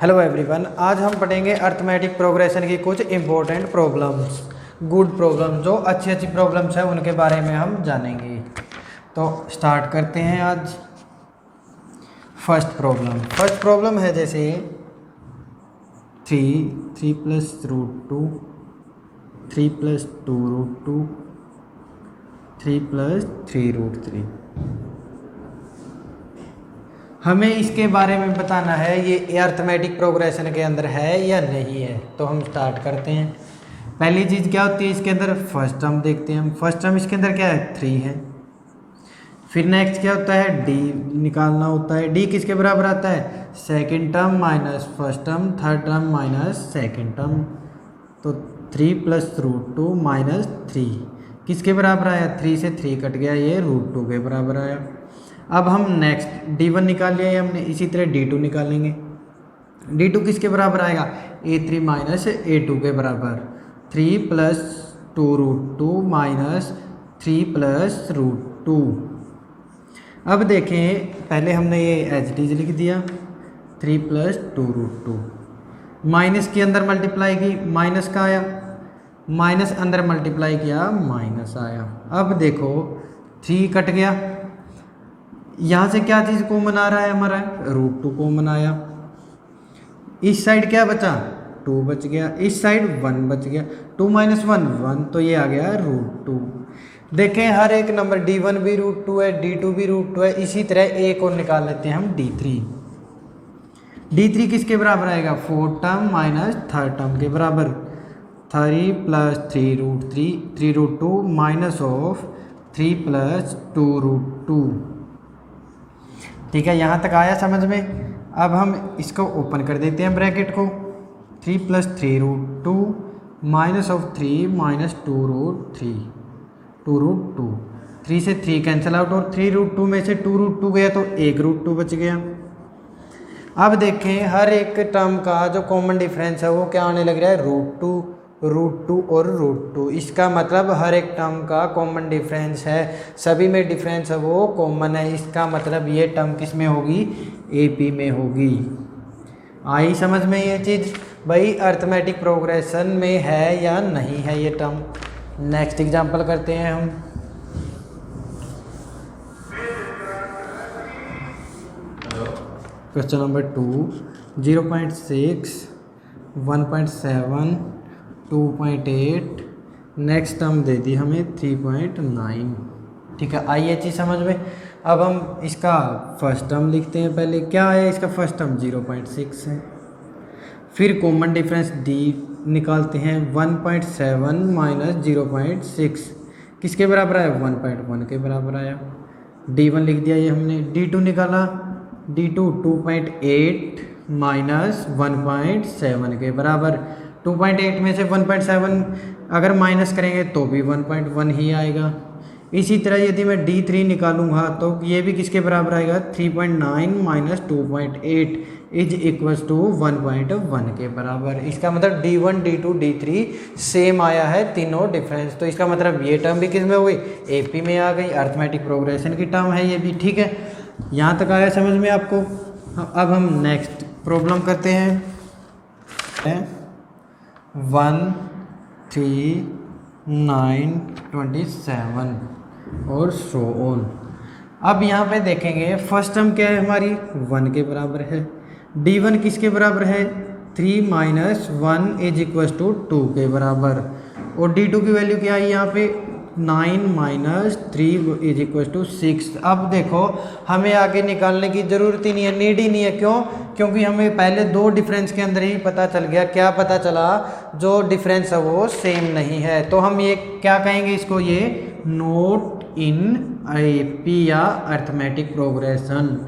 Hello everyone, आज हम पढ़ेंगे अर्थमेटिक प्रोग्रेशन की कुछ इम्पोर्टेंट प्रॉब्लम्स, गुड प्रॉब्लम, जो अच्छी अच्छी प्रॉब्लम्स हैं उनके बारे में हम जानेंगे। तो स्टार्ट करते हैं आज। फर्स्ट प्रॉब्लम है जैसे 3 plus root 2, 3 plus 2 root 2, 3 plus 3 root 3। हमें इसके बारे में बताना है ये अर्थमेटिक प्रोग्रेशन के अंदर है या नहीं है। तो हम स्टार्ट करते हैं। पहली चीज़ क्या होती है इसके अंदर, फर्स्ट टर्म देखते हैं हम। फर्स्ट टर्म इसके अंदर क्या है, 3 है। फिर नेक्स्ट क्या होता है, डी निकालना होता है। डी किसके बराबर आता है, second term minus first term, third term minus second term. तो 3 प्लस रूट 2 माइनस 3 किसके बराबर आया, 3 से 3 कट गया, ये रूट 2 के बराबर आया। अब हम नेक्स्ट D1 निकाल लिया है हमने, इसी तरह D2 निकालेंगे। D2 किसके बराबर आएगा, A3 माइनस A2 के बराबर। 3 plus 2 root 2 minus 3 plus root 2। अब देखें, पहले हमने ये एज इट इज लिख दिया, 3 प्लस 2 रूट 2 माइनस के अंदर मल्टीप्लाई की, माइनस का आया, माइनस अंदर मल्टीप्लाई किया, माइनस आया। अब देखो 3 कट गया, यहाँ से क्या चीज़ कॉमन आ रहा है हमारा, रूट 2 कॉमन आया। इस साइड क्या बचा, 2 बच गया, इस साइड 1 बच गया। 2 माइनस 1 1, तो ये आ गया रूट 2। देखें हर एक नंबर D1 भी रूट 2 है, D2 भी रूट 2 है। इसी तरह एक और निकाल लेते हैं हम, D3। D3 किसके बराबर आएगा, 4 टर्म माइनस थर्ड टर्म के बराबर। 3 plus 3 root 3, 3 root 2 minus of 3 plus 2 root 2। ठीक है, यहाँ तक आया समझ में। अब हम इसको ओपन कर देते हैं ब्रैकेट को। 3 plus 3 root 2 minus of 3 minus 2 root 3, 2 root 2। 3 से 3 कैंसिल आउट, और 3 रूट 2 में से 2 रूट 2 गया तो 1 रूट 2 बच गया। अब देखें हर एक टर्म का जो कॉमन डिफरेंस है वो क्या आने लग रहा है, रूट 2 और रूट 2। इसका मतलब हर एक टर्म का कॉमन डिफरेंस है, सभी में डिफरेंस है वो कॉमन है। इसका मतलब ये टर्म किस में होगी, AP में होगी। आई समझ में ये चीज़ भाई, अर्थमेटिक प्रोग्रेशन में है या नहीं है ये टर्म। नेक्स्ट एग्जांपल करते हैं हम। क्वेश्चन नंबर 2, 0.6, 1.7, 2.8, नेक्स्ट टर्म दे दी हमें 3.9। ठीक है, आई ये चीज़ समझ में। अब हम इसका फर्स्ट टर्म लिखते हैं। पहले क्या है इसका फर्स्ट टर्म, 0.6 है। फिर कॉमन डिफरेंस D निकालते हैं, 1.7 माइनस 0.6 किसके बराबर आया, 1.1 के बराबर आया। D1 लिख दिया ये हमने। D2 निकाला, D2 2.8 माइनस 1.7 के बराबर। 2.8 में से 1.7 अगर माइनस करेंगे तो भी 1.1 ही आएगा। इसी तरह यदि मैं D3 निकालूंगा तो ये भी किसके बराबर आएगा, 3.9 माइनस 2.8 इज इक्वल्स टू 1.1 के बराबर। इसका मतलब D1 D2 D3 सेम आया है, तीनों डिफरेंस। तो इसका मतलब ये टर्म भी किस में हो गई, AP में आ गई। अर्थमेटिक प्रोग्रेशन की टर्म है ये भी। ठीक है, यहाँ तक आया समझ में आपको। अब हम नेक्स्ट प्रॉब्लम करते हैं। 1 3 9 27 और सो ऑन। अब यहाँ पे देखेंगे फर्स्ट टर्म क्या है हमारी, 1 के बराबर है। D1 किसके बराबर है, 3 माइनस 1 इज इक्वल्स टू 2 के बराबर। और D2 की वैल्यू क्या है यहाँ पे, 9 माइनस 3 इज इक्वल टू 6। अब देखो हमें आगे निकालने की ज़रूरत ही नहीं है, नीड ही नहीं है। क्यों, क्योंकि हमें पहले दो डिफरेंस के अंदर ही पता चल गया। क्या पता चला, जो डिफरेंस है वो सेम नहीं है। तो हम ये क्या कहेंगे इसको, ये नोट इन AP या अर्थमेटिक प्रोग्रेशन।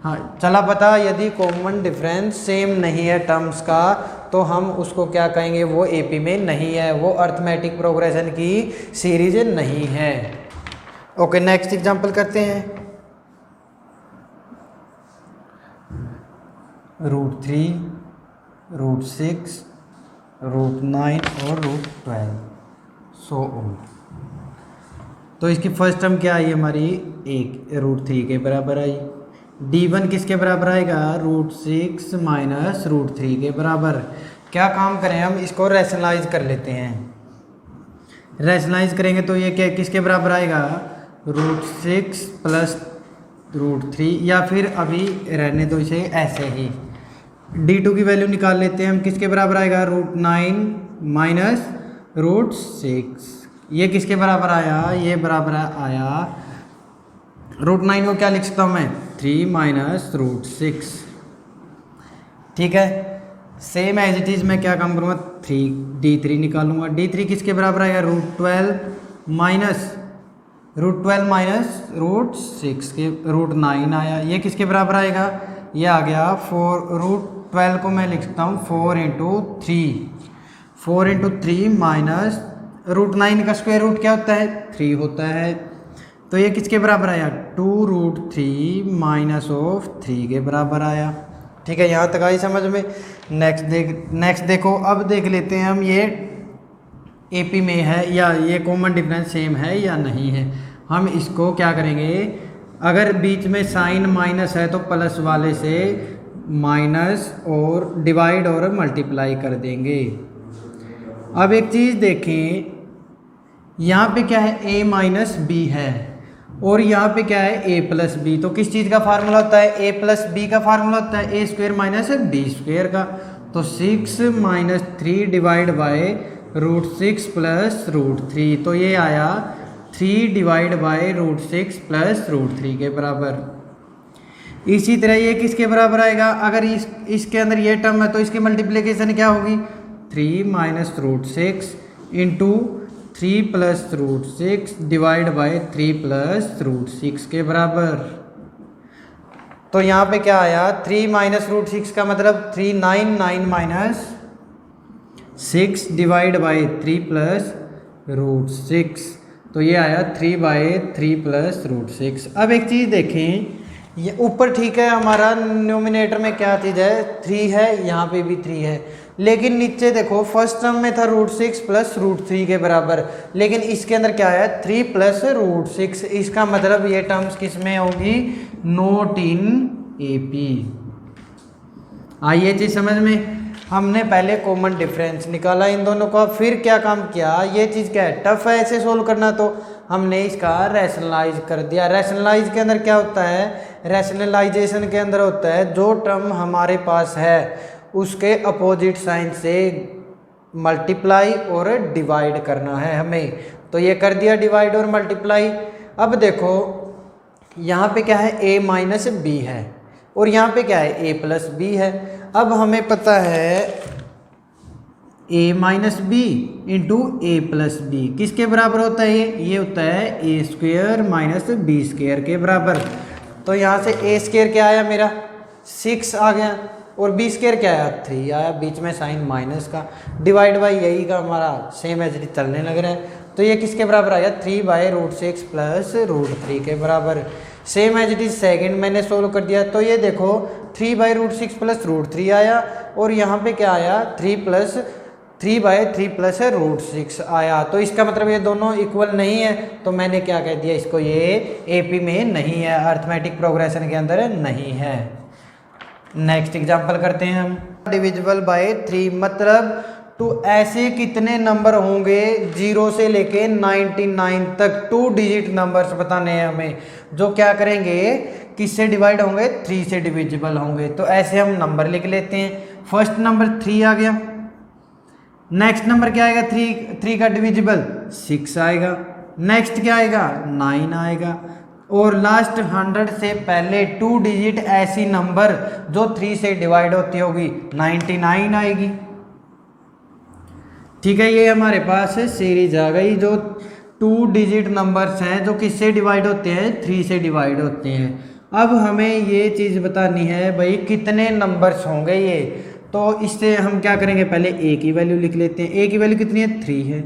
हाँ चला पता, यदि कॉमन डिफरेंस सेम नहीं है टर्म्स का तो हम उसको क्या कहेंगे, वो AP में नहीं है, वो अर्थमेटिक प्रोग्रेशन की सीरीज नहीं है। ओके, नेक्स्ट एग्जांपल करते हैं। √3, √6, √9 और √12 सो ऑन। तो इसकी फर्स्ट टर्म क्या आई हमारी, 1 √3 के बराबर आई। D1 किसके बराबर आएगा, √6 माइनस √3 के बराबर। क्या काम करें हम, इसको रैशनलाइज कर लेते हैं। रैशनलाइज करेंगे तो ये क्या किसके बराबर आएगा, √6 प्लस √3, या फिर अभी रहने दो इसे ऐसे ही। D2 की वैल्यू निकाल लेते हैं हम, किसके बराबर आएगा, √9 माइनस √6। ये किसके बराबर आया, ये बराबर आया √9 को क्या लिख सकता हूँ मैं, 3 माइनस √6। ठीक है, सेम एज इट इज मैं क्या काम करूँगा, D3 निकालूंगा। D3 किसके बराबर आएगा, √12 माइनस √6 के √9 आया। ये किसके बराबर आएगा, ये आ गया 4, √12 को मैं लिख सकता हूँ 4 इंटू 3 माइनस √9 का स्क्वायर रूट क्या होता है, 3 होता है। तो ये किसके बराबर आया, 2√3 माइनस ऑफ 3 के बराबर आया। ठीक है, यहाँ तक आई समझ में। नेक्स्ट देखो, अब देख लेते हैं हम ये एपी में है या ये कॉमन डिफरेंस सेम है या नहीं है। हम इसको क्या करेंगे, अगर बीच में साइन माइनस है तो प्लस वाले से माइनस और डिवाइड और मल्टीप्लाई कर देंगे। अब एक चीज़ देखें, यहाँ पे क्या है, a माइनस बी है और यहाँ पे क्या है, a प्लस बी। तो किस चीज़ का फार्मूला होता है, a प्लस बी का फार्मूला होता है a square minus b square का। तो 6 माइनस 3 डिवाइड बाय √6 प्लस √3, तो ये आया 3 डिवाइड बाय √6 प्लस √3 के बराबर। इसी तरह ये किसके बराबर आएगा, अगर इसके अंदर ये टर्म है तो इसकी मल्टीप्लिकेशन क्या होगी, 3 minus √6 into 3 plus √6 divide by 3 plus √6 के बराबर। तो यहाँ पे क्या आया, 3 माइनस √6 का मतलब 399 माइनस 6 डिवाइड बाय 3 प्लस √6, तो ये आया 3/3 प्लस √6। अब एक चीज़ देखें, ये ऊपर ठीक है हमारा न्यूमिनेटर में क्या चीज़ है, 3 है, यहाँ पे भी 3 है, लेकिन नीचे देखो फर्स्ट टर्म में था √6 प्लस √3 के बराबर, लेकिन इसके अंदर क्या है, 3 प्लस √6। इसका मतलब ये टर्म्स किस में होगी, नॉट इन एपी। आइए चीज समझ में। हमने पहले कॉमन डिफरेंस निकाला इन दोनों का, फिर क्या काम किया, ये चीज़ क्या है, टफ है ऐसे सोल्व करना, तो हमने इसका रैशनलाइज कर दिया। रैशनलाइज के अंदर क्या होता है, रैशनलाइजेशन के अंदर होता है जो टर्म हमारे पास है उसके अपोजिट साइन से मल्टीप्लाई और डिवाइड करना है हमें। तो ये कर दिया डिवाइड और मल्टीप्लाई। अब देखो यहाँ पे क्या है, a माइनस बी है और यहाँ पे क्या है, a प्लस बी है। अब हमें पता है a minus b into a plus b किसके बराबर होता है, ये होता है a square minus b square के बराबर। तो यहाँ से a स्क्वेयर क्या आया मेरा, 6 आ गया, और बी स्क्वेयर क्या आया, 3 आया, बीच में साइन माइनस का, डिवाइड बाई यही का हमारा सेम एज इट चलने लग रहा है। तो ये किसके बराबर आया, 3/√6 प्लस √3 के बराबर। Same as it is second मैंने सोल्व कर दिया, तो ये देखो 3/√6 प्लस √3 आया, और यहाँ पे क्या आया, 3/3 प्लस √6 आया। तो इसका मतलब ये दोनों इक्वल नहीं है, तो मैंने क्या कह दिया इसको, ये एपी में नहीं है, अर्थमेटिक प्रोग्रेशन के अंदर नहीं है। नेक्स्ट एग्जांपल करते हैं हम। डिविजिबल बाय 3 मतलब तो ऐसे कितने नंबर होंगे 0 से लेके 99 तक, 2 डिजिट नंबर्स बताने हैं हमें, जो क्या करेंगे, किससे डिवाइड होंगे, 3 से डिविजिबल होंगे। तो ऐसे हम नंबर लिख लेते हैं। फर्स्ट नंबर 3 आ गया, नेक्स्ट नंबर क्या आएगा, 3 का डिविजिबल 6 आएगा, नेक्स्ट क्या आएगा, 9 आएगा, और लास्ट 100 से पहले 2 डिजिट ऐसी नंबर जो 3 से डिवाइड होती होगी, 99 आएगी। ठीक है, ये हमारे पास सीरीज आ गई जो 2 डिजिट नंबर्स हैं जो किससे डिवाइड होते हैं, 3 से डिवाइड होते हैं। अब हमें ये चीज़ बतानी है भाई कितने नंबर्स होंगे ये, तो इससे हम क्या करेंगे, पहले ए की वैल्यू लिख लेते हैं। ए की वैल्यू कितनी है, 3 है।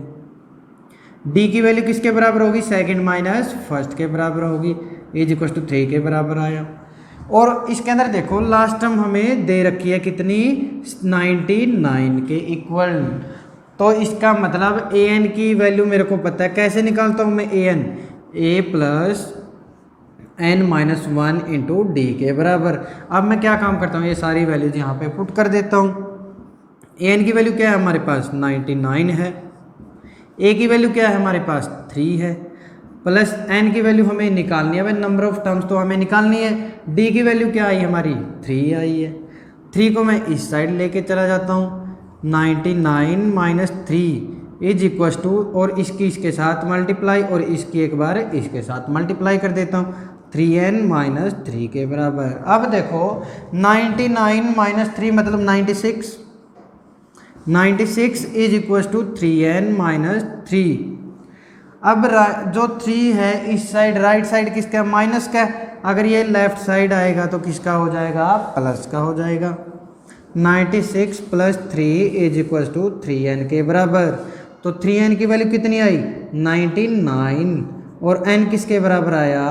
डी की वैल्यू किसके बराबर होगी, सेकंड माइनस फर्स्ट के बराबर होगी, इज इक्वल टू 3 के बराबर आया। और इसके अंदर देखो लास्ट टर्म हमें दे रखी है कितनी, 99 के इक्वल। तो इसका मतलब ए एन की वैल्यू मेरे को पता है, कैसे निकालता हूँ मैं A N, A plus n minus 1 into D के बराबर। अब मैं क्या काम करता हूँ, ये सारी वैल्यूज यहाँ पे पुट कर देता हूँ। an की वैल्यू क्या है हमारे पास 99 है, a की वैल्यू क्या है हमारे पास 3 है, प्लस n की वैल्यू हमें निकालनी है, भाई नंबर ऑफ टर्म्स तो हमें निकालनी है। d की वैल्यू क्या आई हमारी 3 आई है। 3 को मैं इस साइड लेके चला जाता हूँ, 99 माइनस 3 इज इक्वस टू, और इसकी इसके साथ मल्टीप्लाई और इसकी एक बार इसके साथ मल्टीप्लाई कर देता हूँ, 3n माइनस 3 के बराबर। अब देखो 99 माइनस 3 मतलब 96, 96 is equals to 3n minus 3। अब जो 3 है इस साइड राइट साइड किसका माइनस का, अगर ये लेफ्ट साइड आएगा तो किसका हो जाएगा प्लस का हो जाएगा। 96 plus 3 is equal to 3n के बराबर। तो 3n की वैल्यू कितनी आई 99, और n किसके बराबर आया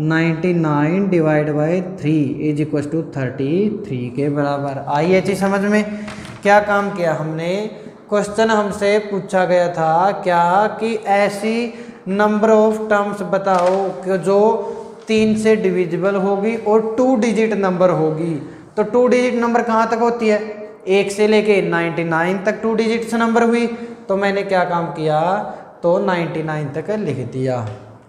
99 divide by 3 is equal to 33 के बराबर। आई ये चीज समझ में। क्या काम किया हमने, क्वेश्चन हमसे पूछा गया था क्या कि ऐसी नंबर ऑफ टर्म्स बताओ कि जो 3 से डिविजिबल होगी और 2 डिजिट नंबर होगी। तो 2 डिजिट नंबर कहाँ तक होती है, 1 से लेके 99 तक 2 डिजिट्स नंबर हुई। तो मैंने क्या काम किया, तो 99 तक लिख दिया।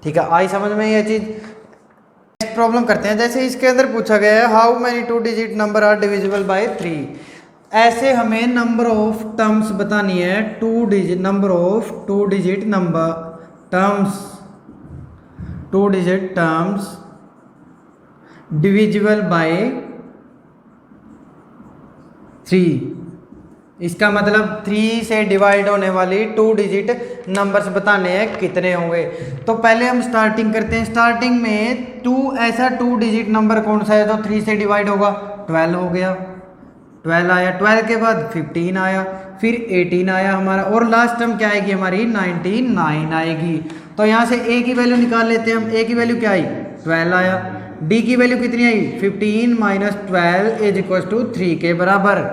ठीक है, आई समझ में ये चीज। नेक्स्ट प्रॉब्लम करते हैं। जैसे इसके अंदर पूछा गया है how many 2 digit number are divisible by 3। ऐसे हमें नंबर ऑफ टर्म्स बतानी है, 2 digit number of 2 digit number terms, 2 digit terms divisible by 3। इसका मतलब 3 से डिवाइड होने वाली 2 डिजिट नंबर्स बताने हैं कितने होंगे। तो पहले हम स्टार्टिंग करते हैं। स्टार्टिंग में 2 ऐसा 2 डिजिट नंबर कौन सा है जो 3 से डिवाइड होगा, 12 हो गया, 12 आया, 12 के बाद 15 आया, फिर 18 आया हमारा, और लास्ट टर्म क्या आएगी हमारी 99 आएगी। तो यहाँ से a की वैल्यू निकाल लेते हैं हम। a की वैल्यू क्या आई 12 आया, d की वैल्यू कितनी आई 15 माइनस 12 इज इक्वल टू 3 के बराबर,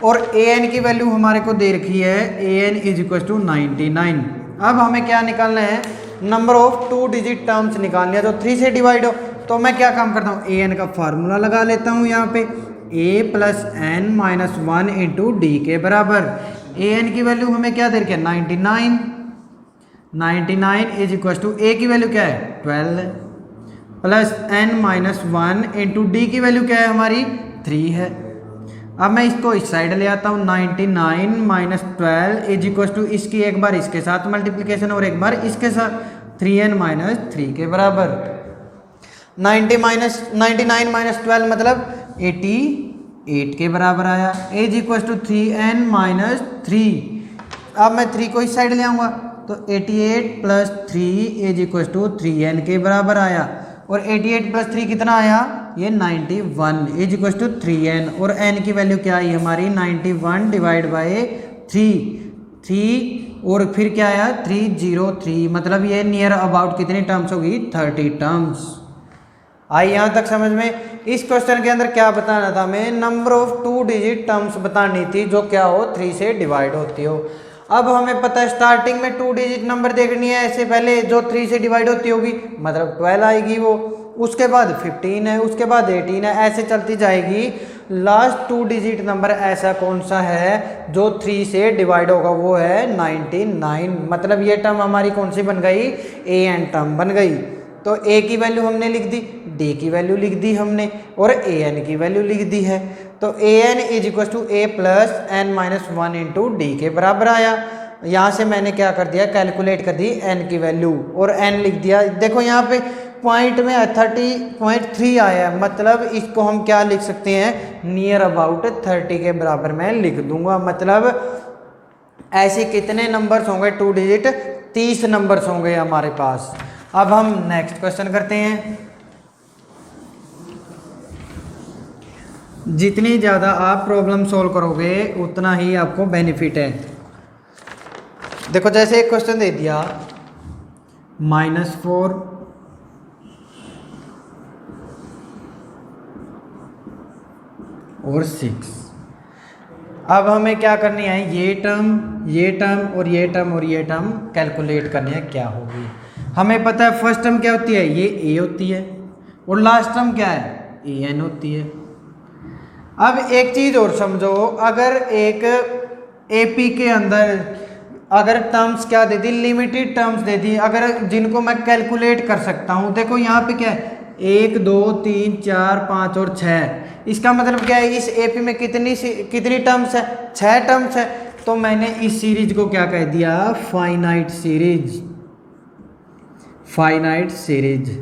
और an की वैल्यू हमारे को दे रखी है an इज इक्वल टू 99। अब हमें क्या निकालना है, नंबर ऑफ 2 डिजिट टर्म्स निकालनी है जो 3 से डिवाइड हो। तो मैं क्या काम करता हूँ, an का फार्मूला लगा लेता हूँ यहाँ पे, a plus n minus 1 into D के बराबर। an की वैल्यू हमें क्या दे रखी है 99, 99 इज इक्वल टू a की वैल्यू क्या है 12 plus n minus 1 into d की वैल्यू क्या है हमारी 3 है। अब मैं इसको इस साइड ले आता हूँ, 99 माइनस 12 इज इक्वल टू इसकी एक बार इसके साथ मल्टीप्लिकेशन और एक बार इसके साथ 3n माइनस 3 के बराबर। 99 माइनस 12 मतलब 88 के बराबर आया, is equal to 3n minus 3। अब मैं 3 को इस साइड ले आऊँगा तो 88 plus 3 is equal to 3n के बराबर आया, और 88 प्लस 3 कितना आया ये 91 इज इक्वल टू 3n, और n की वैल्यू क्या आई हमारी 91 डिवाइड बाय 3 और फिर क्या आया 303, मतलब ये नियर अबाउट कितनी टर्म्स होगी 30 टर्म्स। आई यहाँ तक समझ में। इस क्वेश्चन के अंदर क्या बताना था हमें, नंबर ऑफ 2 डिजिट टर्म्स बतानी थी जो क्या हो 3 से डिवाइड होती हो। अब हमें पता है स्टार्टिंग में 2 डिजिट नंबर देखनी है, ऐसे पहले जो 3 से डिवाइड होती होगी मतलब 12 आएगी वो, उसके बाद 15 है, उसके बाद 18 है, ऐसे चलती जाएगी। लास्ट 2 डिजिट नंबर ऐसा कौन सा है जो 3 से डिवाइड होगा, वो है 99। मतलब ये टर्म हमारी कौन सी बन गई, an टर्म बन गई। तो a की वैल्यू हमने लिख दी, d की वैल्यू लिख दी हमने, और an की वैल्यू लिख दी है। तो an is equal to a plus n minus 1 into D के बराबर आया। यहाँ से मैंने क्या कर दिया, कैलकुलेट कर दी n की वैल्यू और n लिख दिया। देखो यहाँ पे पॉइंट में 30.3 आया है, मतलब इसको हम क्या लिख सकते हैं, नियर अबाउट 30 के बराबर मैं लिख दूंगा। मतलब ऐसे कितने नंबर्स होंगे 2 डिजिट, 30 नंबर्स होंगे हमारे पास। अब हम नेक्स्ट क्वेश्चन करते हैं। जितनी ज़्यादा आप प्रॉब्लम सॉल्व करोगे उतना ही आपको बेनिफिट है। देखो जैसे एक क्वेश्चन दे दिया -4 और 6। अब हमें क्या करनी है, ये टर्म और ये टर्म और ये टर्म कैलकुलेट करनी है क्या होगी। हमें पता है फर्स्ट टर्म क्या होती है, ये a होती है, और लास्ट टर्म क्या है, ए एन होती है। अब एक चीज़ और समझो, अगर एक एपी के अंदर अगर टर्म्स क्या दे दी, लिमिटेड टर्म्स दे दी, अगर जिनको मैं कैलकुलेट कर सकता हूँ। देखो यहाँ पे क्या है, 1 2 3 4 5 और 6। इसका मतलब क्या है, इस एपी में कितनी टर्म्स है, 6 टर्म्स है। तो मैंने इस सीरीज को क्या कह दिया, फाइनाइट सीरीज। फाइनाइट सीरीज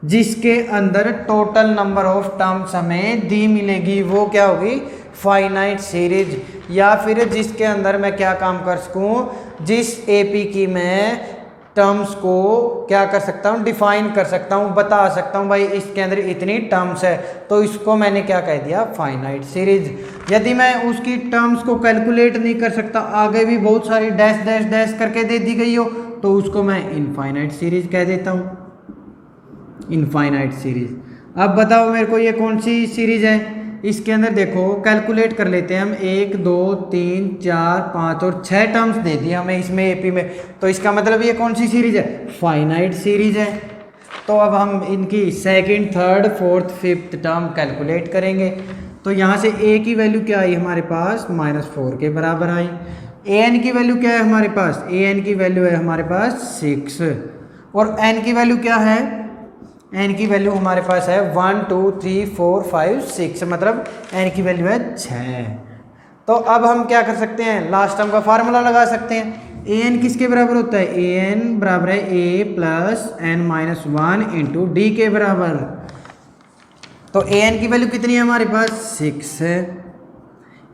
जिसके अंदर टोटल नंबर ऑफ टर्म्स हमें दी मिलेगी, वो क्या होगी, फाइनाइट सीरीज। या फिर जिसके अंदर मैं क्या काम कर सकूं, जिस एपी की मैं टर्म्स को क्या कर सकता हूं, डिफाइन कर सकता हूं, बता सकता हूं भाई इसके अंदर इतनी टर्म्स है, तो इसको मैंने क्या कह दिया, फाइनाइट सीरीज। यदि मैं उसकी टर्म्स को कैलकुलेट नहीं कर सकता, आगे भी बहुत सारी डैश डैश डैश करके दे दी गई हो, तो उसको मैं इनफाइनाइट सीरीज कह देता हूं, इनफाइनाइट सीरीज। अब बताओ मेरे को ये कौन सी सीरीज है, इसके अंदर देखो कैलकुलेट कर लेते हैं हम, 1 2 3 4 5 और 6 टर्म्स दे दिए हमें इसमें एपी में, तो इसका मतलब ये कौन सी सीरीज है, फाइनाइट सीरीज है। तो अब हम इनकी second, third, fourth, fifth term calculate करेंगे। तो यहाँ से ए की वैल्यू क्या आई हमारे पास, -4 के बराबर आई। ए एन की वैल्यू क्या है हमारे पास, ए एन की वैल्यू है हमारे पास 6, और एन की वैल्यू क्या है, एन की वैल्यू हमारे पास है 1 2 3 4 5 6, मतलब एन की वैल्यू है 6। तो अब हम क्या कर सकते हैं, लास्ट टर्म का फार्मूला लगा सकते हैं। ए एन किसके बराबर होता है, ए एन बराबर है A plus N minus 1 into D के बराबर। तो ए एन की वैल्यू कितनी है हमारे पास, 6 है।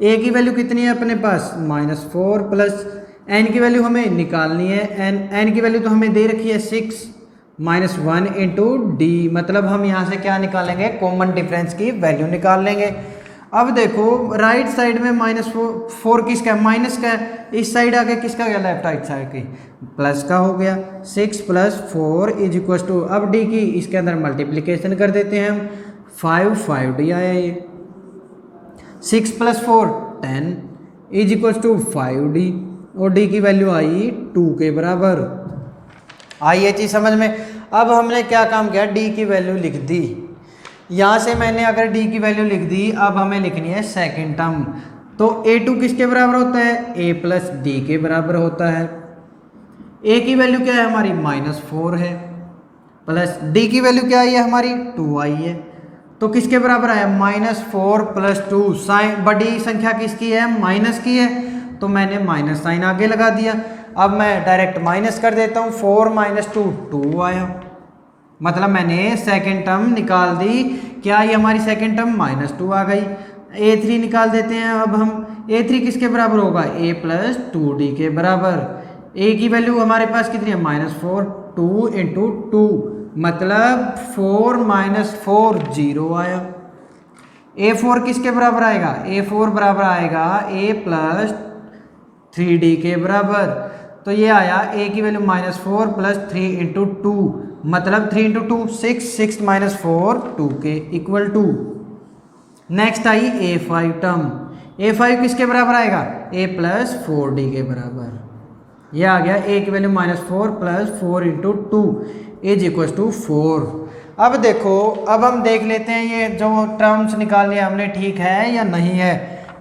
ए की वैल्यू कितनी है अपने पास, -4, प्लस एन की वैल्यू हमें निकालनी है, एन की वैल्यू तो हमें दे रखी है 6 -1 इंटू डी, मतलब हम यहाँ से क्या निकालेंगे, कॉमन डिफरेंस की वैल्यू निकाल लेंगे। अब देखो राइट साइड में -4 किसका है, माइनस का है, इस साइड आगे किसका गया, लेफ्ट राइट साइड की प्लस का हो गया। 6 + 4 = टू, अब डी की इसके अंदर मल्टीप्लिकेशन कर देते हैं हम, 5 डी आया ये, 6 + 4 10 = 5 डी, और डी की वैल्यू आई 2 के बराबर। आई ये चीज़ समझ में। अब हमने क्या काम किया, डी की वैल्यू लिख दी, यहाँ से मैंने अगर डी की वैल्यू लिख दी, अब हमें लिखनी है सेकंड टर्म। तो a2 किसके बराबर होता है, a + d के बराबर होता है। a की वैल्यू क्या है हमारी, -4 है, प्लस d की वैल्यू क्या आई है हमारी, 2 आई है। तो किसके बराबर आया, -4 + 2, साइन बड़ी संख्या किसकी है, माइनस की है, तो मैंने माइनस साइन आगे लगा दिया। अब मैं डायरेक्ट माइनस कर देता हूँ, 4 - 2 2 आया, मतलब मैंने सेकंड टर्म निकाल दी। क्या ये हमारी सेकंड टर्म -2 आ गई। a3 निकाल देते हैं अब हम, a3 किसके बराबर होगा, a + 2d के बराबर। a की वैल्यू हमारे पास कितनी है, -4, 2 × 2, मतलब 4 - 4 0 आया। a4 किसके बराबर आएगा, a4 बराबर आएगा a + 3d के बराबर। तो ये आया a की वैल्यू -4 + 3 × 2, मतलब 3 × 2 6, 6 - 4 2 के equal to. Next I a5 term, a5 किसके बराबर आएगा, a + 4d के बराबर। ये आ गया a की वैल्यू -4 + 4 × 2 = 4। अब देखो, अब हम देख लेते हैं ये जो टर्म्स निकाल लिया हमने, ठीक है या नहीं है।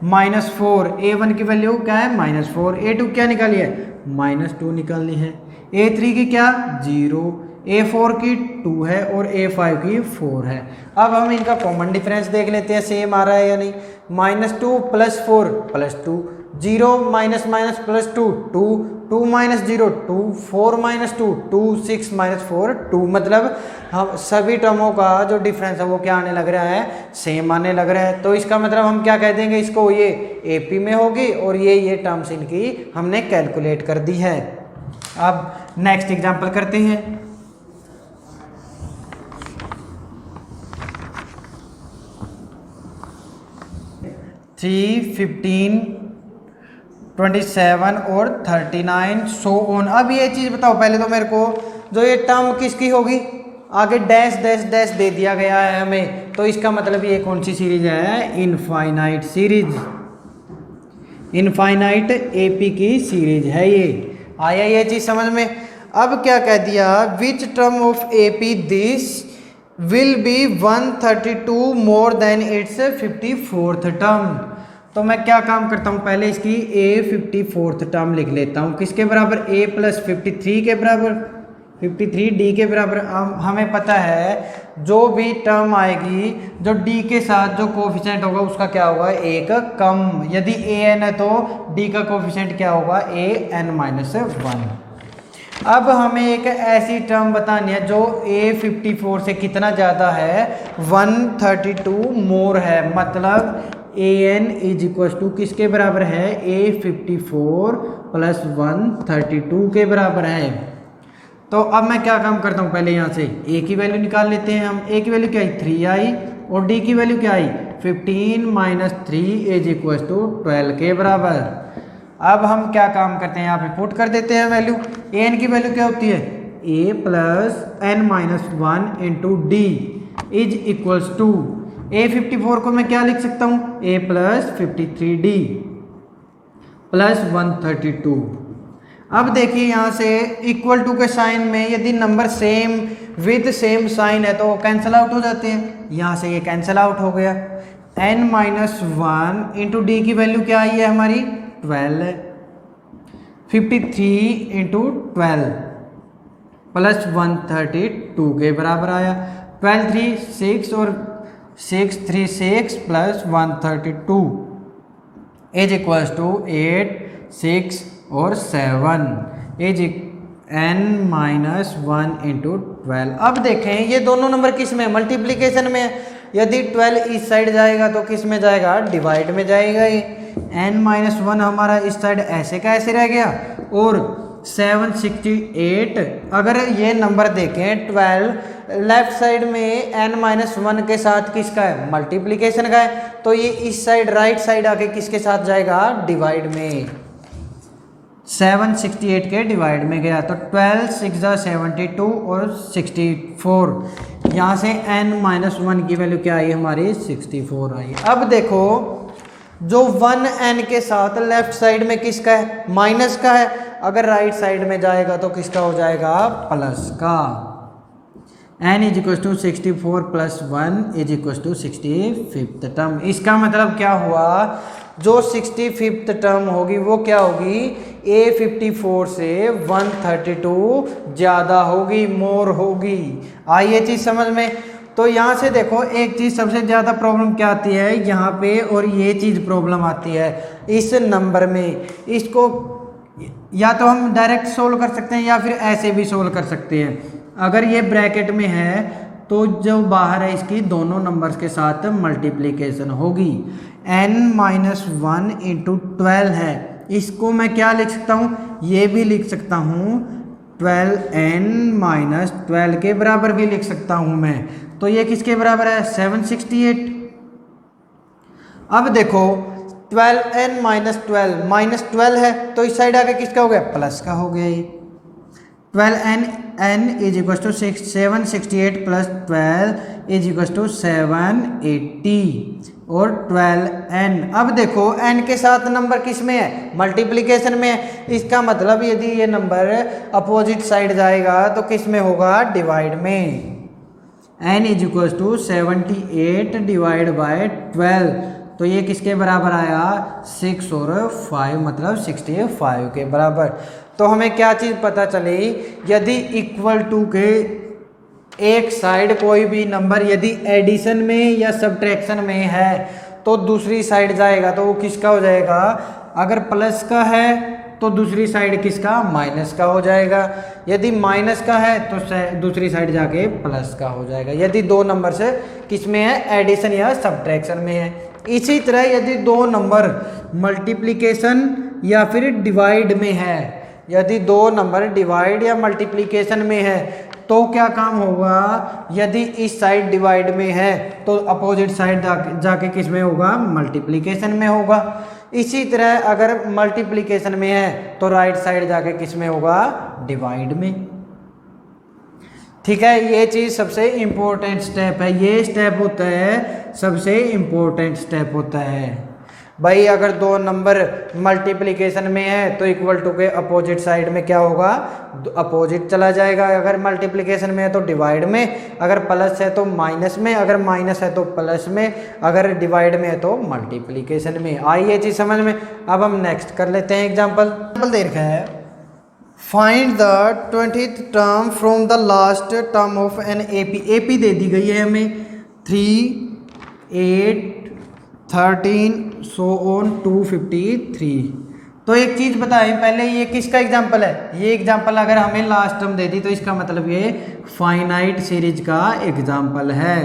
-4, a1 की वैल्यू क्या है, -4, a2 क्या निकाली है, -2 निकालनी है, a3 की क्या 0, a4 की 2 है और a5 की 4 है। अब हम इनका कॉमन डिफरेंस देख लेते हैं, सेम आ रहा है या नहीं। -2 + 4 + 2, 0 - +2 2, 2 - 0 2, 4 - 2 2, 6 - 4 2, मतलब हम सभी टर्मों का जो डिफरेंस है वो क्या आने लग रहा है, सेम आने लग रहा है। तो इसका मतलब हम क्या कह देंगे इसको, ये एपी में होगी और ये टर्म्स इनकी हमने कैलकुलेट कर दी है। अब नेक्स्ट एग्जांपल करते हैं। थ्री 15 27 और 39 सो ऑन। अब ये चीज़ बताओ पहले तो मेरे को, जो ये टर्म किसकी होगी, आगे डैश डैश डैश दे दिया गया है हमें, तो इसका मतलब ये कौन सी सीरीज है, इनफाइनाइट सीरीज, इनफाइनाइट एपी की सीरीज है ये। आया ये चीज़ समझ में। अब क्या कह दिया, which term of AP this will be 132 more than it's 54th term. तो मैं क्या काम करता हूँ, पहले इसकी a54th टर्म लिख लेता हूँ। किसके बराबर, a + 53 के बराबर, 53d के बराबर। हमें पता है जो भी टर्म आएगी जो d के साथ जो कोफिशिएंट होगा उसका क्या होगा, एक कम। यदि an है तो d का कोफिशिएंट क्या होगा, an-1। अब हमें एक ऐसी टर्म बतानी है जो a54 से कितना ज़्यादा है, 132 मोर है। मतलब an = किसके बराबर है, a54 + 132 के बराबर है। तो अब मैं क्या काम करता हूँ, पहले यहाँ से a की वैल्यू निकाल लेते हैं हम। a की वैल्यू क्या आई, 3 आई, और d की वैल्यू क्या आई, 15 - 3 = 12 के बराबर। अब हम क्या काम करते हैं, यहाँ पे पुट कर देते हैं वैल्यू। an की वैल्यू क्या होती है, a + n-1 × d = a54 को मैं क्या लिख सकता हूँ, a + 53d + 132। अब देखिए यहाँ से इक्वल टू के साइन में यदि number same with same sign है तो कैंसिल आउट हो जाते हैं। यहाँ से ये कैंसिल आउट हो गया। n-1 × d की वैल्यू क्या आई है हमारी, 12 है। 53 × 12 + 132 के बराबर आया। 12 3 6 और 6 3 6 + 132 = 8 6 और 7 n-1 × 12। अब देखें ये दोनों नंबर किस में, मल्टीप्लिकेशन में। यदि 12 इस साइड जाएगा तो किस में जाएगा, डिवाइड में जाएगा। ये n-1 हमारा इस साइड ऐसे का ऐसे रह गया। और 768 अगर ये नंबर देखें 12 लेफ्ट साइड में n-1 के साथ किसका है, मल्टीप्लिकेशन का है। तो ये इस साइड राइट साइड आके किसके साथ जाएगा, डिवाइड में। 768 के डिवाइड में गया तो 12 6 72 और 64। यहाँ से n-1 की वैल्यू क्या आई हमारी, 64 आई। अब देखो जो 1n के साथ लेफ्ट साइड में किसका है, माइनस का है। अगर राइट साइड में जाएगा तो किसका हो जाएगा, प्लस का। n = 64 + 1 = 65th term. इसका मतलब क्या हुआ, जो 65th टर्म होगी वो क्या होगी, a54 से 132 ज़्यादा होगी, मोर होगी। आई ये चीज़ समझ में। तो यहाँ से देखो एक चीज़ सबसे ज़्यादा प्रॉब्लम क्या आती है यहाँ पे, और ये चीज़ प्रॉब्लम आती है इस नंबर में। इसको या तो हम डायरेक्ट सोल्व कर सकते हैं या फिर ऐसे भी सोल्व कर सकते हैं। अगर ये ब्रैकेट में है तो जो बाहर है इसकी दोनों नंबर्स के साथ मल्टीप्लिकेशन होगी। n-1 × 12 है, इसको मैं क्या लिख सकता हूँ, ये भी लिख सकता हूँ 12n - 12 के बराबर भी लिख सकता हूँ मैं। तो ये किसके बराबर है, 768। अब देखो 12n - 12 -12 है तो इस साइड आके किसका हो गया, प्लस का हो गया। ये 12n = 768 + 12 = 780 और 12n। अब देखो n के साथ नंबर किस में है, मल्टीप्लिकेशन में है। इसका मतलब यदि ये नंबर अपोजिट साइड जाएगा तो किस में होगा, डिवाइड में। n = 78 / 12 तो ये किसके बराबर आया, 6 और 5 मतलब 65 के बराबर। तो हमें क्या चीज़ पता चली, यदि इक्वल टू के एक साइड कोई भी नंबर यदि एडिशन में या सब्ट्रैक्शन में है तो दूसरी साइड जाएगा तो वो किसका हो जाएगा, अगर प्लस का है तो दूसरी साइड किसका, माइनस का हो जाएगा। यदि माइनस का है तो दूसरी साइड जाके प्लस का हो जाएगा। यदि दो नंबर से किस में है, एडिशन या सब्ट्रैक्शन में है। इसी तरह यदि दो नंबर मल्टीप्लिकेशन या फिर डिवाइड में है, यदि दो नंबर डिवाइड या मल्टीप्लिकेशन में है तो क्या काम होगा, यदि इस साइड डिवाइड में है तो अपोजिट साइड जाके किस में होगा, मल्टीप्लिकेशन में होगा। इसी तरह अगर मल्टीप्लिकेशन में है तो राइट साइड जाके किस में होगा, डिवाइड में। ठीक है, ये चीज़ सबसे इम्पोर्टेंट स्टेप है। ये स्टेप होता है सबसे इम्पोर्टेंट स्टेप होता है। भाई अगर दो नंबर मल्टीप्लिकेशन में है तो इक्वल टू के अपोजिट साइड में क्या होगा, अपोजिट चला जाएगा। अगर मल्टीप्लिकेशन में है तो डिवाइड में, अगर प्लस है तो माइनस में, अगर माइनस है तो प्लस में, अगर डिवाइड में है तो मल्टीप्लिकेशन में। आई ये चीज़ समझ में। अब हम नेक्स्ट कर लेते हैं एग्जाम्पल दे रखा है, find the 20th term from the last term of an AP. AP दे दी गई है हमें 3, 8, 13 सो ऑन 253। तो एक चीज़ बताएं पहले, ये किसका एग्जाम्पल है? ये एग्जाम्पल अगर हमें लास्ट टर्म दे दी तो इसका मतलब ये फाइनाइट सीरीज का एग्जाम्पल है।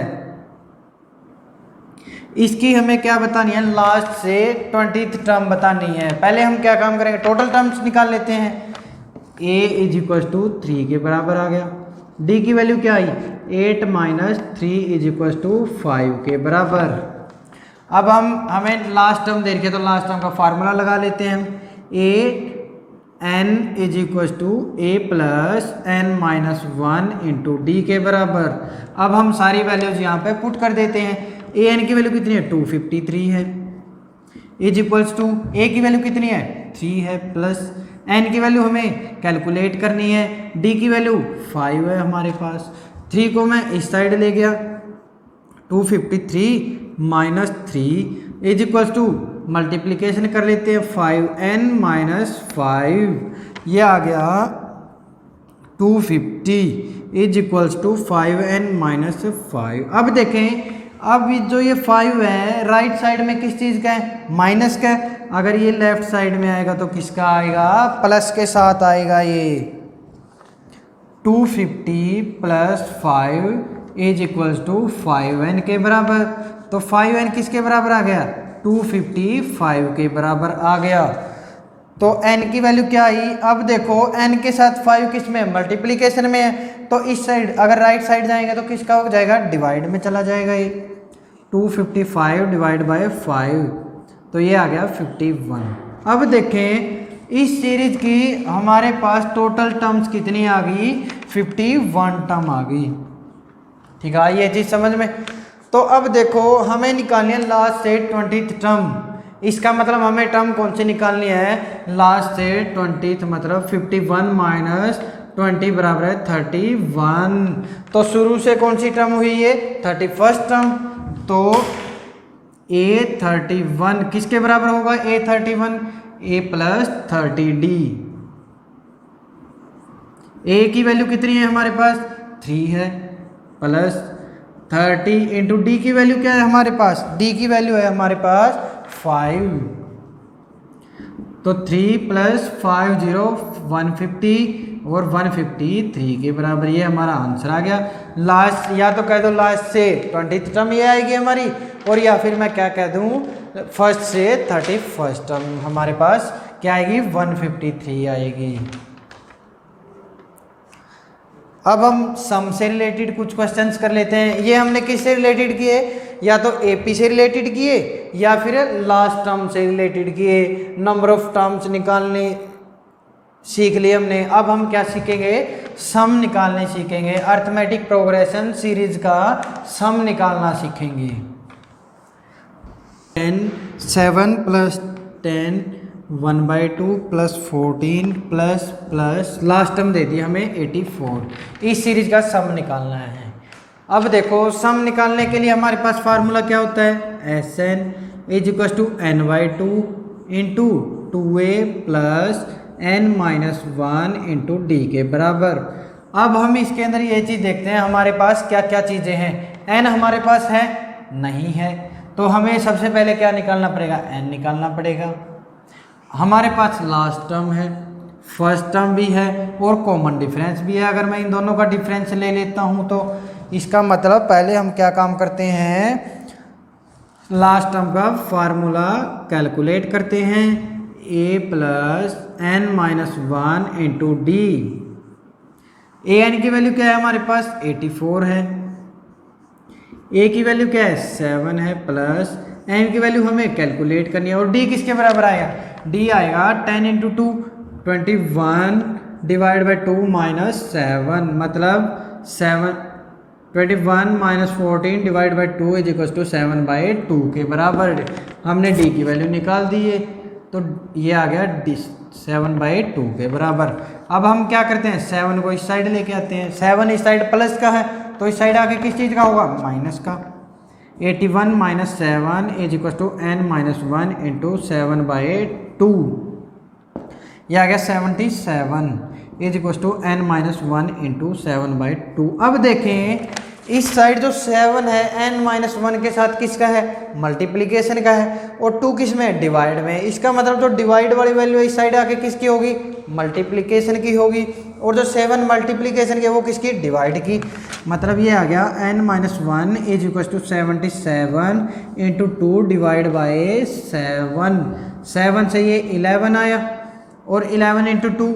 इसकी हमें क्या बतानी है, लास्ट से 20th टर्म बतानी है। पहले हम क्या काम करेंगे, टोटल टर्म्स निकाल लेते हैं। a इज इक्वल टू 3 के बराबर आ गया। d की वैल्यू क्या आई, 8 माइनस 3 इज इक्वल टू 5 के बराबर। अब हमें लास्ट टर्म दे रखी है तो लास्ट टर्म का फार्मूला लगा लेते हैं हम। 8n is equal to a plus n minus 1 into D के बराबर। अब हम सारी वैल्यूज यहाँ पे पुट कर देते हैं। an की वैल्यू कितनी है, 253 है, इज इक्वल्स टू a की वैल्यू कितनी है, 3 है, प्लस n की वैल्यू हमें कैलकुलेट करनी है, d की वैल्यू 5 है हमारे पास। 3 को मैं इस साइड ले गया, 253 minus 3 is equals to multiplication कर लेते हैं 5n माइनस 5, ये आ गया 250 is equals to 5n minus 5। अब देखें, अब जो ये 5 है राइट साइड में किस चीज़ का है, माइनस का है। अगर ये लेफ्ट साइड में आएगा तो किसका आएगा, प्लस के साथ आएगा। ये 250 plus 5 is equals to 5n के बराबर। तो 5n किसके बराबर आ गया, 255 के बराबर आ गया। तो n की वैल्यू क्या आई, अब देखो n के साथ 5 किस में, मल्टीप्लिकेशन में है, तो इस साइड अगर राइट साइड जाएंगे तो किसका हो जाएगा, डिवाइड में चला जाएगा। ये 255 डिवाइड बाय 5, तो ये आ गया 51। अब देखें इस सीरीज की हमारे पास टोटल टर्म्स कितनी आ गई, 51 टर्म आ गई। ठीक है, ये चीज़ समझ में। तो अब देखो हमें निकालनी है लास्ट से 20th टर्म। इसका मतलब हमें टर्म कौन सी निकालनी है, लास्ट से 20th मतलब 51 माइनस 20 बराबर है 31। तो शुरू से कौन सी टर्म हुई है, 31st टर्म। तो a31 किसके बराबर होगा, a31 a plus 30d। a की वैल्यू कितनी है हमारे पास, 3 है, प्लस 30 इंटू डी की वैल्यू क्या है हमारे पास, डी की वैल्यू है हमारे पास 5। तो 3 प्लस 5 0 150 और 153 के बराबर, ये हमारा आंसर आ गया। लास्ट या तो कह दो लास्ट से 20th टर्म ये आएगी हमारी, और या फिर मैं क्या कह दूं, फर्स्ट से 31st टर्म हमारे पास क्या आएगी, 153 आएगी। अब हम सम से रिलेटेड कुछ क्वेश्चंस कर लेते हैं। ये हमने किससे रिलेटेड किए, या तो एपी से रिलेटेड किए या फिर लास्ट टर्म से रिलेटेड किए। नंबर ऑफ टर्म्स निकालने सीख लिए हमने। अब हम क्या सीखेंगे, सम निकालने सीखेंगे। अर्थमेटिक प्रोग्रेशन सीरीज का सम निकालना सीखेंगे। 7 plus 10 1/2 plus 14 plus last term दे दी हमें 84। इस सीरीज का सम निकालना है। अब देखो सम निकालने के लिए हमारे पास फार्मूला क्या होता है, Sn is equal to n/2 into 2a plus n minus 1 into D के बराबर। अब हम इसके अंदर ये चीज़ देखते हैं हमारे पास क्या क्या चीज़ें हैं। n हमारे पास है, नहीं है, तो हमें सबसे पहले क्या निकालना पड़ेगा, n निकालना पड़ेगा। हमारे पास लास्ट टर्म है, फर्स्ट टर्म भी है और कॉमन डिफरेंस भी है। अगर मैं इन दोनों का डिफरेंस ले लेता हूँ तो इसका मतलब पहले हम क्या काम करते हैं, लास्ट टर्म का फार्मूला कैलकुलेट करते हैं, a plus n minus 1 into D. an की वैल्यू क्या है हमारे पास, 84 है, a की वैल्यू क्या है, 7 है, प्लस n की वैल्यू हमें कैलकुलेट करनी है। और d किसके बराबर आएगा, d आएगा 10 इंटू 2 21 डिवाइड बाई 2 माइनस 7, मतलब 7 21 minus 14 divide by 2 is equal to 7/2 के बराबर। हमने डी की वैल्यू निकाल दी है, तो ये आ गया डी 7/2 के बराबर। अब हम क्या करते हैं, 7 को इस साइड लेके आते हैं। 7 इस साइड प्लस का है, तो इस साइड आके किस चीज़ का होगा, माइनस का। 81 minus 7 is equal to n minus 1 into 7/2। यह आ गया 77 is equal to n minus 1 into 7/2। अब देखें इस साइड जो 7 है n माइनस 1 के साथ किसका है, मल्टीप्लीकेशन का है, और 2 किस में, डिवाइड में। इसका मतलब जो डिवाइड वाली वैल्यू इस साइड आके किसकी होगी, मल्टीप्लीकेशन की होगी, और जो 7 मल्टीप्लीकेशन की वो किसकी, डिवाइड की। मतलब ये आ गया n minus 1 is equal to 77 into 2 divide by 7। 7 से ये 11 आया, और 11 into 2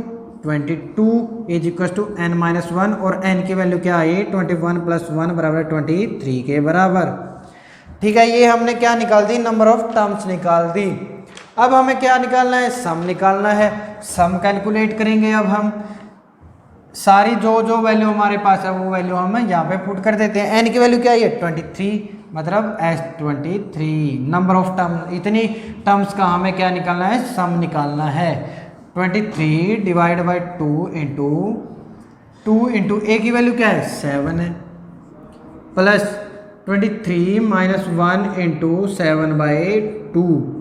22 is equal to n minus 1, और n की वैल्यू क्या आई, 21 प्लस 1 बराबर 23 के बराबर। ठीक है, ये हमने क्या निकाल दी, नंबर ऑफ टर्म्स निकाल दी। अब हमें क्या निकालना है, सम निकालना है। सम कैलकुलेट करेंगे। अब हम सारी जो वैल्यू हमारे पास है वो वैल्यू हम यहाँ पे पुट कर देते हैं। n की वैल्यू क्या है, 23, मतलब S23 नंबर ऑफ टर्म। इतनी टर्म्स का हमें क्या निकालना है, सम निकालना है। 23 डिवाइड बाई 2 इंटू a की वैल्यू क्या है, 7 है, plus 23 minus 1 into 7/2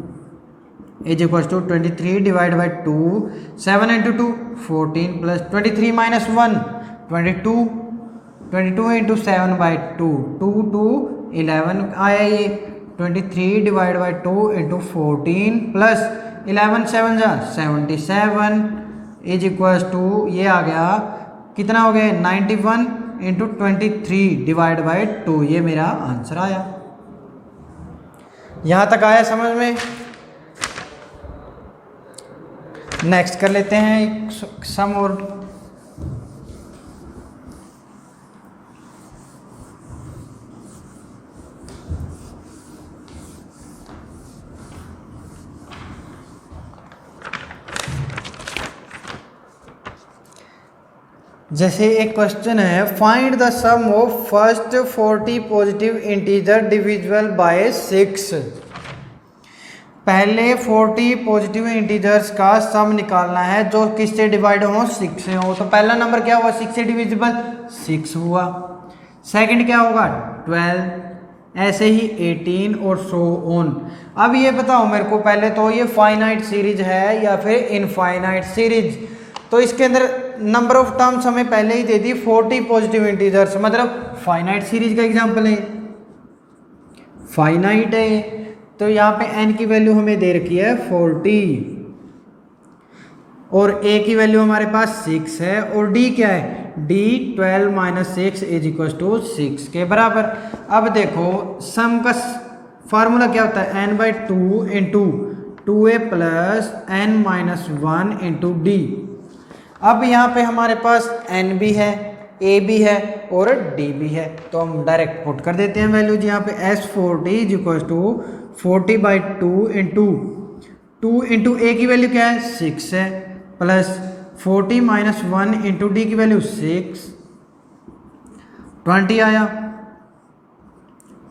is equal to 23 divide by 2, 7 into 2 14, plus 23 minus 1 22, 22 into 7/2 2 2 11 आया ये। 23 डिवाइड बाई 2 इंटू 14 प्लस 11 7 जा 77 इज इक्वल टू ये आ गया कितना हो गया, 91 इंटू 23 डिवाइड बाई 2। ये मेरा आंसर आया। यहाँ तक आया समझ में। नेक्स्ट कर लेते हैं एक सम और। जैसे एक क्वेश्चन है, find the sum of first 40 positive integer divisible by 6। पहले 40 पॉजिटिव इंटीजर्स का सम निकालना है जो किससे डिवाइड हो, 6 से हो। तो पहला नंबर क्या हुआ, 6 से डिविजिबल 6 हुआ। सेकंड क्या होगा, 12, ऐसे ही 18 और सो ऑन। अब ये बताओ मेरे को पहले तो ये फाइनाइट सीरीज है या फिर इनफाइनाइट सीरीज। तो इसके अंदर नंबर ऑफ टर्म्स हमें पहले ही दे दी 40 पॉजिटिव इंटीजर्स, मतलब फाइनाइट सीरीज का एग्जांपल है, फाइनाइट है। तो यहाँ पे n की वैल्यू हमें दे रखी है 40, और a की वैल्यू हमारे पास 6 है, और d क्या है, d 12 minus 6 is equal to 6 के बराबर। अब देखो सम का फार्मूला क्या होता है, n/2 into 2a plus n minus 1 into D. अब यहाँ पे हमारे पास n भी है, a भी है और d भी है, तो हम डायरेक्ट पुट कर देते हैं वैल्यूज। यहाँ पे S40 is equal to 40/2 into 2 into a की वैल्यू क्या है, 6 है, प्लस 40 माइनस 1 इंटू डी की वैल्यू 6, 20 आया,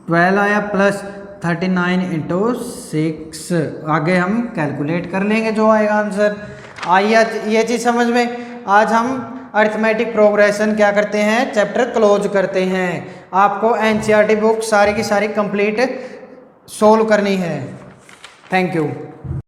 12 आया, प्लस 39 इंटू 6। आगे हम कैलकुलेट कर लेंगे जो आएगा आंसर। आइए ये चीज़ समझ में। आज हम अरिथमेटिक प्रोग्रेशन क्या करते हैं, चैप्टर क्लोज करते हैं। आपको एनसीईआरटी बुक सारी की सारी कंप्लीट सोल्व करनी है। Thank you.